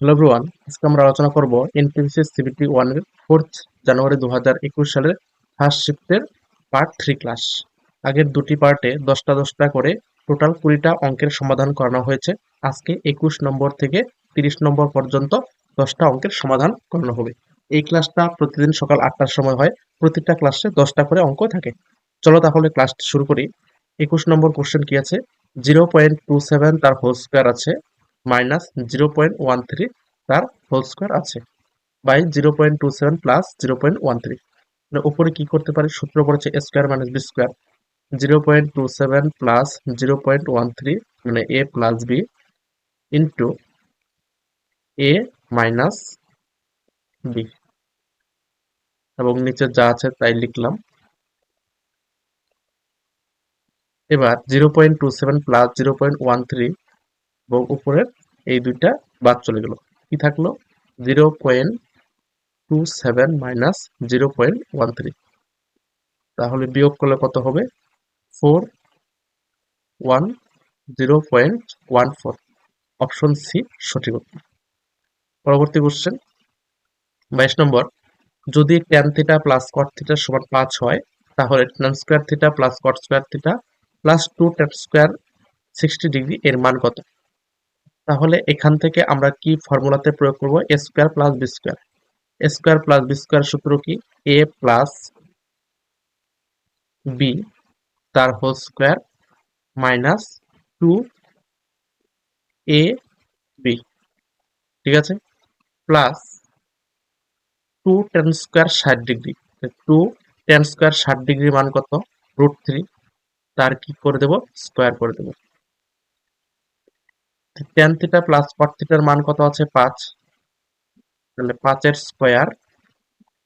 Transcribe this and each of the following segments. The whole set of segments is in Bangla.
হ্যালো এভরিওয়ান, আজকে আমরা আলোচনা করব এনটিপিসি সিবিটি 1 এর 4th জানুয়ারি 2021 সালের ফার্স্ট শিফটের পার্ট 3 ক্লাস। আগের দুটি পার্টে 10টা করে টোটাল 20টা অঙ্কের সমাধান করানো হয়েছে। আজকে 21 নম্বর থেকে 30 নম্বর পর্যন্ত 10টা অঙ্কের সমাধান করানো হবে। এই ক্লাসটা প্রতিদিন সকাল 8টার সময় হয়। প্রতিটা ক্লাসে 10টা করে অঙ্ক থাকে। চলো তাহলে ক্লাসটি শুরু করি। 21 নম্বর কোশ্চেন কি আছে? 0.27 তার হোল স্কয়ার আছে মাইনাস 0.13 তার হোল স্কয়ার আছে বাই 0.27 প্লাস 0.13। উপরে কি করতে পারি? সূত্র পড়েছে A square minus B square. 0.27 plus 0.13 মানে A plus B into A minus B, এবং নিচে যা আছে তাই লিখলাম। এবার 0.27 প্লাস 0.13 এবং উপরের এই দুইটা বাদ চলে গেল। কি থাকলো? 0.27 মাইনাস 0.13। তাহলে বিয়োগ করলে কত হবে? 410.14। অপশন সি সঠিক উত্তর। পরবর্তী কোশ্চেন 22 নম্বর। যদি tan theta plus cot theta সমান 5 হয়, তাহলে tan square theta plus cot square theta plus 2 tan square 60 degree এর মান কত? তাহলে এখান থেকে আমরা কি ফর্মুলাতে প্রয়োগ করব? a square plus b square. a square plus b square সূত্র কি? a প্লাস b তার whole square minus 2 a b, ঠিক আছে, plus 2 tan square 60 degree. 2 tan square 60 degree মান কত? √3। তার কি করে দেব? স্কয়ার করে দেব। tan থিটা প্লাস cot থিটার মান কত আছে? 5। তাহলে 5 এর square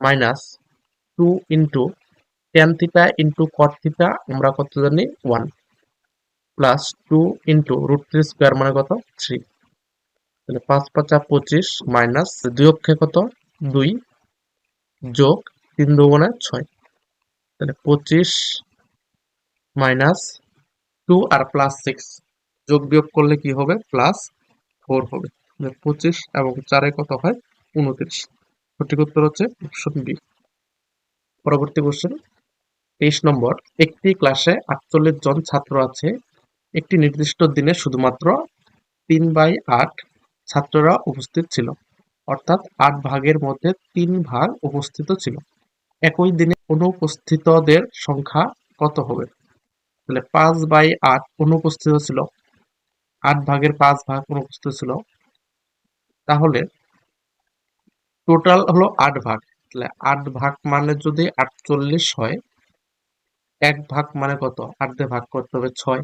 minus 2 into tan theta into cot theta আমরা কত জানি? 1 প্লাস 2 ইন্টু √3 স্কয়ার মানে কত? 3। তাহলে 5 5 25 মাইনাস 2 অক্ষে কত? 2 যোগ 3 দুগুণে 6। তাহলে 25 মাইনাস 2 আর প্লাস 6 যোগ বিয়োগ করলে কি হবে? প্লাস 4 হবে। 25 এবং 4 কত হয়? 29। সঠিক উত্তর হচ্ছে অপশন বি। পরবর্তী কোশ্চেন 23 নম্বর। একটি ক্লাসে 48 জন ছাত্র আছে। একটি নির্দিষ্ট দিনে শুধুমাত্র 3/8 ছাত্ররা উপস্থিত ছিল, অর্থাৎ 8 ভাগের মধ্যে 3 ভাগ উপস্থিত ছিল। একই দিনে অনুপস্থিতদের সংখ্যা কত হবে? তাহলে 5/8 অনুপস্থিত ছিল, 8 ভাগের 5 ভাগ অনুপস্থিত ছিল, তাহলে টোটাল হলো 8 ভাগ। তাহলে 8 ভাগ মানে যদি 48 হয়, 1 ভাগ মানে কত? 8 দিয়ে ভাগ করতে হবে 6।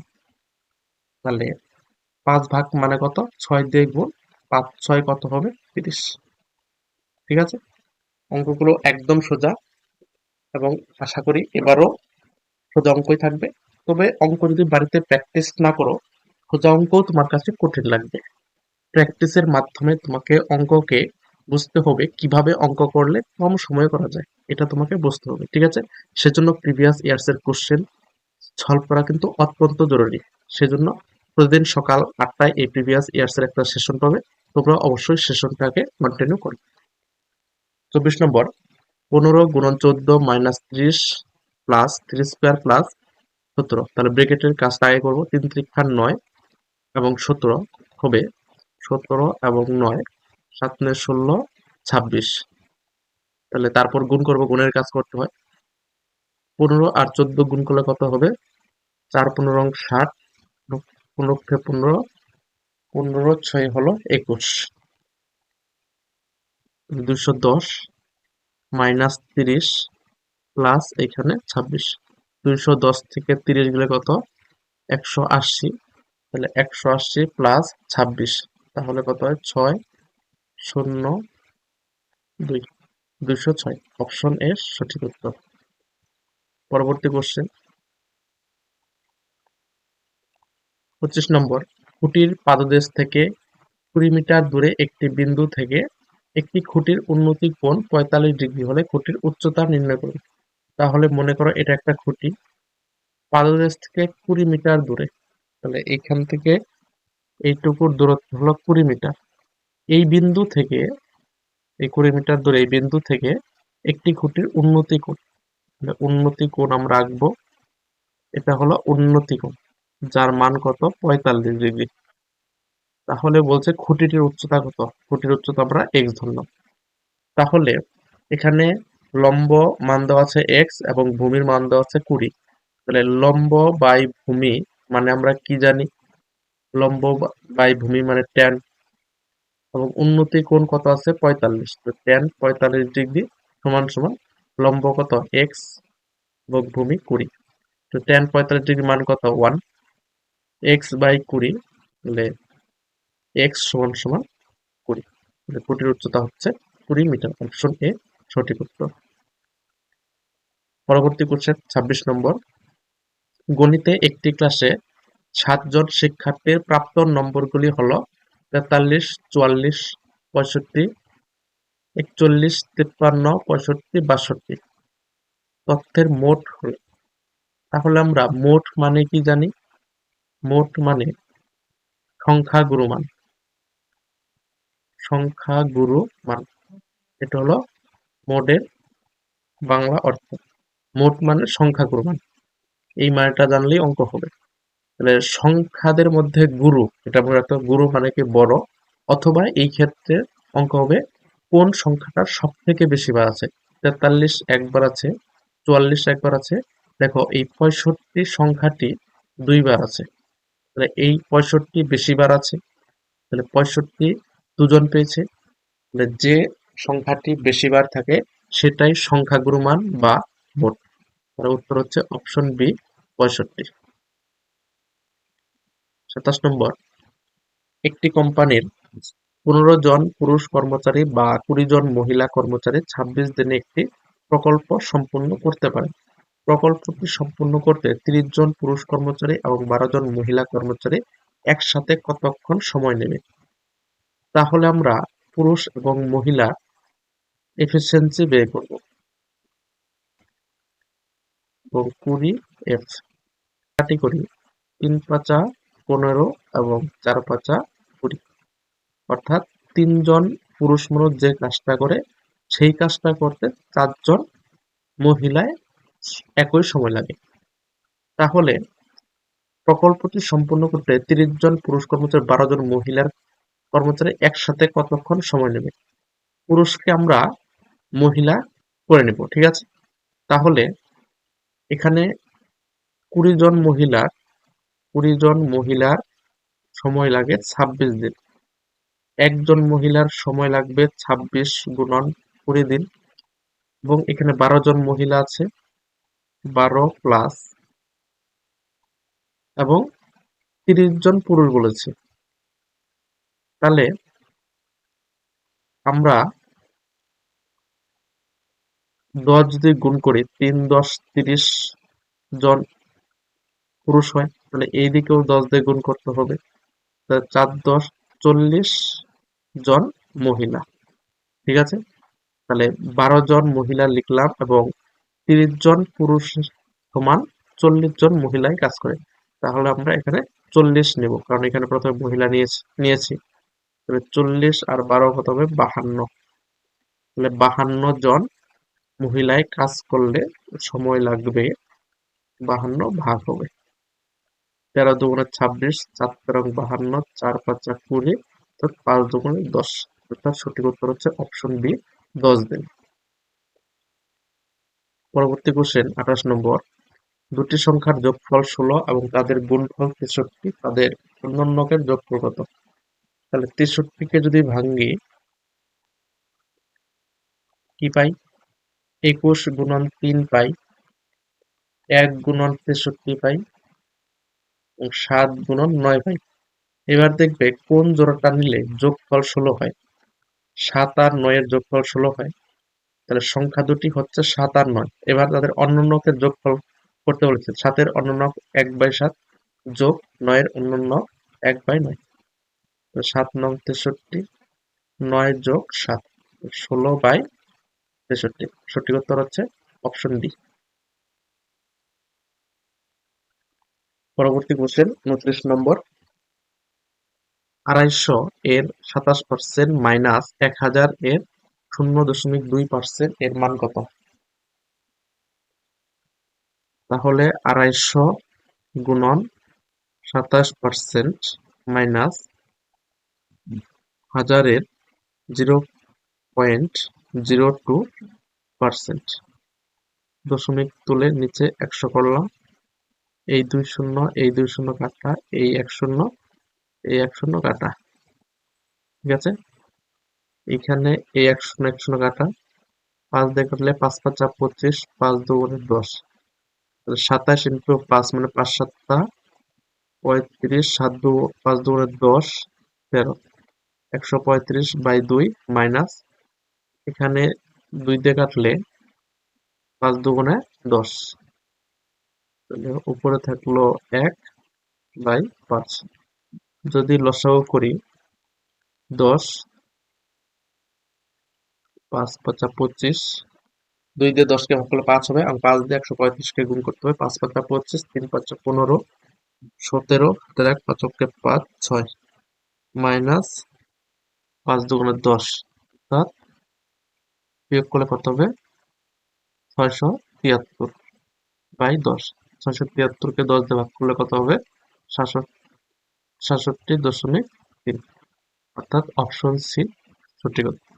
তাহলে 5 ভাগ মানে কত? 6 দিয়ে গুণ 5 6 কত হবে? 30। ঠিক আছে, অঙ্কগুলো একদম সোজা এবং আশা করি এবারও সোজা অঙ্কই থাকবে। তবে অঙ্ক যদি বাড়িতে প্র্যাকটিস না করো, সোজা অঙ্কও তোমার কাছে কঠিন লাগবে। প্র্যাকটিসের মাধ্যমে তোমাকে অঙ্ককে বুঝতে হবে কিভাবে অঙ্ক করলে কম সময়ে করা যায়, এটা তোমাকে বুঝতে হবে। ঠিক আছে, সেজন্য প্রিভিয়াস ইয়ার্স এর কোশ্চেন সলভ করা কিন্তু অত্যন্ত জরুরি। সেজন্য প্রতিদিন সকাল 8টায় এই প্রিভিয়াস ইয়ার্স এর একটা সেশন পাবে। তোমরা অবশ্যই সেশনটাকে কন্টিনিউ করো। 24 নম্বর। 15 গুণন 14 মাইনাস 30 প্লাস 3 স্কোয়ার প্লাস 17। তাহলে ব্রেকেটের কাজটা আগে করবো। 3 3 9 এবং 17 হবে 17 এবং 9 7 9 16 26। তাহলে তারপর গুণ করব, গুণের কাজ করতে হয়। 15 আর 14 গুণ করলে কত হবে? 4 15 60, 15 15 15 6 হলো 21। 210 মাইনাস 30 প্লাস এখানে 26। 210 থেকে 30 গেলে কত? 180। তাহলে 180 প্লাস 26 তাহলে কত হয়? 6 0 2, 206। অপশন এ সঠিক উত্তর। পরবর্তী কোশ্চেন 25 নম্বর। খুঁটির পাদদেশ থেকে 20 মিটার দূরে একটি বিন্দু থেকে একটি খুঁটির উন্নতি কোণ 45 ডিগ্রি হলে খুঁটির উচ্চতা নির্ণয় করুন। তাহলে মনে করো এটা একটা খুঁটি, পাদদেশ থেকে 20 মিটার দূরে। তাহলে এখান থেকে এইটুকুর দূরত্ব হলো 20 মিটার। এই বিন্দু থেকে, এই 20 মিটার দূরে এই বিন্দু থেকে একটি খুঁটির উন্নতি কোণ, উন্নতি কোণ আমরা আঁকবো। এটা হলো উন্নতি কোণ, যার মান কত? 45 ডিগ্রি। তাহলে বলছে খুঁটিটির উচ্চতা কত? খুঁটির উচ্চতা আমরা x ধরলাম। তাহলে এখানে লম্ব মান দেওয়া আছে x এবং ভূমির মান দেওয়া আছে 20। তাহলে লম্ব বাই ভূমি মানে আমরা কি জানি? লম্ব বাই ভূমি মানে ট্যান, এবং উন্নতি কোণ কত আছে? 45। তো ট্যান 45 ডিগ্রি সমান সমান লম্ব কত? x এবং ভূমি 20। তো ট্যান 45 ডিগ্রি মান কত? 1। x বাই 20, তাহলে x সমান সমান 20। তাহলে খুঁটির উচ্চতা হচ্ছে 20 মিটার। অপশন এ সঠিক উত্তর। পরবর্তী কোশ্চেন 26 নম্বর। গণিতে একটি ক্লাসে 7 জন শিক্ষার্থীর প্রাপ্ত নম্বরগুলি হলো 43, 44, 65, 41, 53, 65, 62। তথ্যের মোট হলো, তাহলে আমরা মোট মানে কি জানি? মোট মানে সংখ্যাগুরু মান, সংখ্যাগুরু মান। এটা হলো মোডের বাংলা অর্থ। মোট মানে সংখ্যাগুরু মান, এই মানটা জানলেই অঙ্ক হবে। তাহলে সংখ্যাদের মধ্যে গুরু, এটা মনে রাখতে হবে, গুরু মানে কি? বড়। অথবা এই ক্ষেত্রে অঙ্ক হবে কোন সংখ্যাটা সব থেকে বেশি বার আছে। 43 একবার আছে, 44 একবার আছে। দেখো এই 65 সংখ্যাটি 2 বার আছে, তাহলে এই 65 বেশি বার আছে। তাহলে 65 দুজন পেয়েছে। তাহলে যে সংখ্যাটি বেশি বার থাকে সেটাই সংখ্যাগুরু মান বা মোট। তার উত্তর হচ্ছে অপশন বি, 65। 27 নম্বর। একটি কোম্পানির 15 জন পুরুষ কর্মচারী বা 20 জন মহিলা কর্মচারী 26 দিনে একটি প্রকল্প সম্পূর্ণ করতে পারে। প্রকল্পটি সম্পূর্ণ করতে 30 জন পুরুষ কর্মচারী এবং 12 জন মহিলা কর্মচারী একসাথে কতক্ষণ সময় নেবে? তাহলে আমরা পুরুষ এবং মহিলা এফিসিয়েন্সি বের করব। এবং 20 কাটি করি, 3 পাঁচা 15 এবং 4 পাঁচা 20। অর্থাৎ 3 জন পুরুষ মানুষ যে কাজটা করে সেই কাজটা করতে 4 জন মহিলায় একই সময় লাগে। তাহলে প্রকল্পটি সম্পূর্ণ করতে 30 জন পুরুষ কর্মচারী 12 জন মহিলার কর্মচারী একসাথে কতক্ষণ সময় নেবে? পুরুষকে আমরা মহিলা করে নেব, ঠিক আছে? তাহলে এখানে 20 জন মহিলার 20 জন মহিলার সময় লাগে 26 দিন। একজন মহিলার সময় লাগবে 26 গুণন 20 দিন। এবং এখানে 12 জন মহিলা আছে, 12 প্লাস, এবং 30 জন পুরুষ বলেছে। তাহলে আমরা 10 যদি গুণ করি, 3 10 30 জন পুরুষ হয়। তাহলে এই দিকেও 10 দিয়ে গুণ করতে হবে। 4 10 40 জন মহিলা, ঠিক আছে? তাহলে 12 জন মহিলা লিখলাম এবং 30 জন পুরুষ সমান 40 জন মহিলায় কাজ করে। তাহলে আমরা এখানে 40 নেব, কারণ এখানে প্রথমে মহিলা নিয়েছি। তাহলে 40 আর 12 কত হবে? 52। তাহলে 52 জন মহিলায় কাজ করলে সময় লাগবে 52 ভাগ হবে 13 দুগুণে 26, 4 তেরো 52, 4 পাঁচা 20, 5 দুগুণে 10। অর্থাৎ সঠিক উত্তর হচ্ছে অপশন বি, 10 দিন। পরবর্তী কোশ্চেন 28 নম্বর। দুটি সংখ্যার যোগফল 16 এবং তাদের গুণফল 63, তাদের অন্যকের যোগফল কত? তাহলে 63 কে যদি ভাঙি কি পাই? 21 গুণন 3 পাই, 1 গুণন 63 পাই, এবং 7 গুণন 9 পাই। এবার দেখবে কোন জোড়াটা নিলে যোগফল 16 হয়। 7 আর 9 এর যোগফল 16 হয়। তাহলে সংখ্যা দুটি হচ্ছে 7 আর 9। এবার তাদের অন্যকে যোগফল করতে বলেছে। 7 এর অন্যনক 1/7 যোগ 9 এর অন্যনক 1/9। 7 নং 63, 9 যোগ 7, 16/63। সঠিক উত্তর হচ্ছে অপশন ডি। পরবর্তী কোশ্চেন 29 নম্বর। 250 এর 27% মাইনাস 1000 এর 0.2% এর মান কত? তাহলে 250 গুণন 27% মাইনাস 1000 এর 0.02%। দশমিক তুলে নিচে 100 করলাম। এই 2 শূন্য, এই 2 শূন্য কাটা, এই 1 শূন্য, এই 1 শূন্য কাটা। ঠিক আছে? এখানে এই 1 শূন্য 1 শূন্য কাটা। 5 দিয়ে কাটলে 5 5 25, 5 দুগুণে 10। 27 ইন্টু 5 মানে 5 7 35, 5 দুগুণে 10, 13। 135/2 মাইনাস এখানে 2 দিয়ে কাটলে 5 দুগুণে 10। তাহলে উপরে থাকলো 1/5। যদি লসাগু করি 10, 5 5 25, 2 দিয়ে 10 কে ভাগ করলে 5 হবে, আর 5 দিয়ে 135 কে গুণ করতে হবে। 5 5 25, 3 5 15, 17, 1 5 5 6 মাইনাস 5 দুগুণে 10, অর্থাৎ বিয়োগ করলে কত হবে? 673/10। 673 কে 10 দিয়ে ভাগ করলে কত হবে? 67.3, অর্থাৎ অপশন সি সঠিক উত্তর।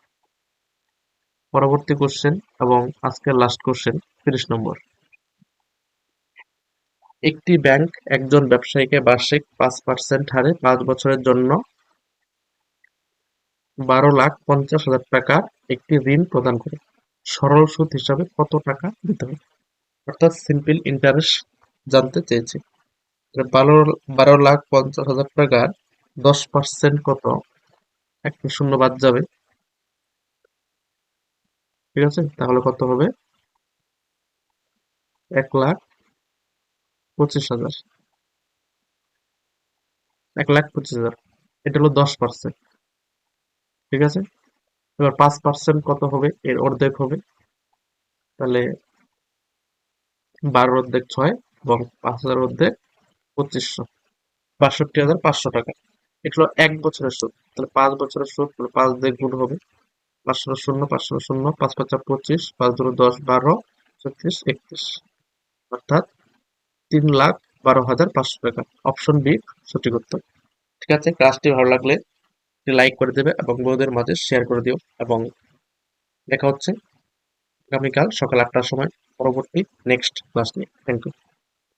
পরবর্তী কোশ্চেন এবং আজকের লাস্ট কোশ্চেন 30 নম্বর। একটি ব্যাংক একজন ব্যবসায়ীকে বার্ষিক 5% হারে 5 বছরের জন্য 12,50,000 টাকার একটি ঋণ প্রদান করে। সরল সুদ হিসাবে কত টাকা দিতে হবে? অর্থাৎ সিম্পল ইন্টারেস্ট জানতে চেয়েছি। 12,50,000 টাকার 10% কত? একটা শূন্য বাদ যাবে। ঠিক আছে? তাহলে কত হবে? 1,25,000। 1,25,000। এটা হলো 10%। ঠিক আছে? এবার 5% কত হবে? এর অর্ধেক হবে। তাহলে 12 অর্ধেক 6 এবং 5,000 অর্ধেক 2500, 62,500 টাকা। এটা হলো 1 বছরের সুদ। তাহলে 5 বছরের সুদ, 5 দিয়ে গুণ হবে। 500 শূন্য, 500 শূন্য, 5 5 25, 5 2 10, 12, 36, 31, অর্থাৎ 3,12,500 টাকা। অপশন বি সঠিক উত্তর। ঠিক আছে? ক্লাসটি ভালো লাগলে লাইক করে দেবে এবং বন্ধুদের মাঝে শেয়ার করে দিও, এবং দেখা হচ্ছে আগামীকাল সকাল 8টার সময় পরবর্তী নেক্সট ক্লাস নিয়ে। Thank you.